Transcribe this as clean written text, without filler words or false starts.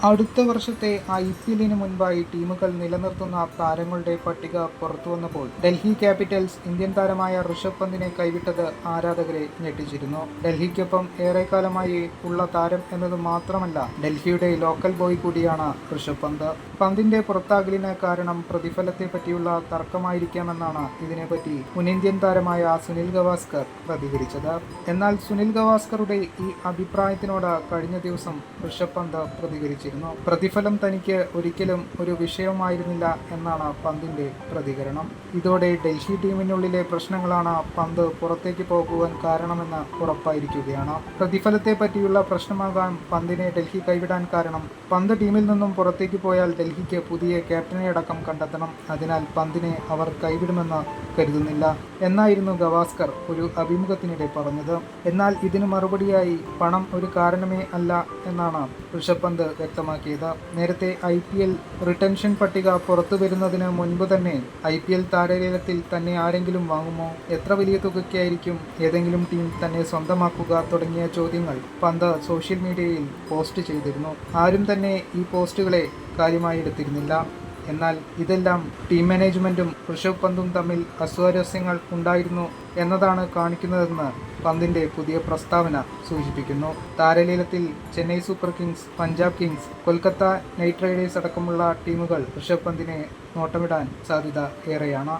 അടുത്ത വർഷത്തെ IPL മുൻപായി ടീമുകൾ നിലനിർത്തുന്ന താരങ്ങളുടെ പട്ടിക പുറത്തുവന്നപ്പോൾ ഡൽഹി ക്യാപിറ്റൽസ് ഇന്ത്യൻ താരമായ ഋഷഭ് പന്തിനെ കൈവിട്ടത് ആരാധകരെ ഞെട്ടിച്ചിരുന്നു. ഡൽഹിക്കൊപ്പം ഏറെക്കാലമായി ഉള്ള താരം എന്നത് മാത്രമല്ല, ഡൽഹിയുടെ ലോക്കൽ ബോയ് കൂടിയാണ് ഋഷഭ് പന്ത്. പന്തിന്റെ പുറത്താകലിന് കാരണം പ്രതിഫലത്തെ പറ്റിയുള്ള തർക്കമായിരിക്കാമെന്നാണ് ഇതിനെപ്പറ്റി മുൻ ഇന്ത്യൻ താരമായ സുനിൽ ഗവാസ്കർ പ്രതികരിച്ചത്. എന്നാൽ സുനിൽ ഗവാസ്കറുടെ ഈ അഭിപ്രായത്തിനോട് കഴിഞ്ഞ ദിവസം ഋഷഭ് പന്ത് പ്രതികരിച്ചു. പ്രതിഫലം തനിക്ക് ഒരിക്കലും ഒരു വിഷയമായിരുന്നില്ല എന്നാണ് പന്തിന്റെ പ്രതികരണം. ഇതോടെ ഡൽഹി ടീമിനുള്ളിലെ പ്രശ്നങ്ങളാണ് പന്ത് പുറത്തേക്ക് പോകുവാൻ കാരണമെന്ന് ഉറപ്പായിരിക്കുകയാണ്. പ്രതിഫലത്തെ പറ്റിയുള്ള പ്രശ്നമാകാൻ പന്തിനെ ഡൽഹി കൈവിടാൻ കാരണം പന്ത് ടീമിൽ നിന്നും പുറത്തേക്ക് പോയാൽ ഡൽഹിക്ക് പുതിയ ക്യാപ്റ്റനെ അടക്കം കണ്ടെത്തണം. അതിനാൽ പന്തിനെ അവർ കൈവിടുമെന്ന് കരുതുന്നില്ല എന്നായിരുന്നു ഗവാസ്കർ ഒരു അഭിമുഖത്തിനിടെ പറഞ്ഞത്. എന്നാൽ ഇതിന് മറുപടിയായി പണം ഒരു കാരണമേ അല്ല എന്നാണ് ഋഷഭ് പന്ത് വ്യക്തമാക്കിയത്. നേരത്തെ IPL റിട്ടൻഷൻ പട്ടിക പുറത്തു വരുന്നതിന് മുൻപ് തന്നെ IPL താരലേലത്തിൽ തന്നെ ആരെങ്കിലും വാങ്ങുമോ, എത്ര വലിയ തുകയ്ക്കായിരിക്കും ഏതെങ്കിലും ടീം തന്നെ സ്വന്തമാക്കുക തുടങ്ങിയ ചോദ്യങ്ങൾ പന്ത് സോഷ്യൽ മീഡിയയിൽ പോസ്റ്റ് ചെയ്തിരുന്നു. ആരും തന്നെ ഈ പോസ്റ്റുകളെ കാര്യമായി എടുത്തിരുന്നില്ല. എന്നാൽ ഇതെല്ലാം ടീം മാനേജ്മെന്റും ഋഷഭ് പന്തും തമ്മിൽ അസ്വാരസ്യങ്ങൾ ഉണ്ടായിരുന്നു എന്നതാണ് കാണിക്കുന്നതെന്ന് പന്തിന്റെ പുതിയ പ്രസ്താവന സൂചിപ്പിക്കുന്നു. താരലേലത്തിൽ Chennai Super Kings, Punjab Kings, Kolkata Knight Riders അടക്കമുള്ള ടീമുകൾ ഋഷഭ് പന്തിനെ നോട്ടമിടാൻ സാധ്യത ഏറെയാണ്.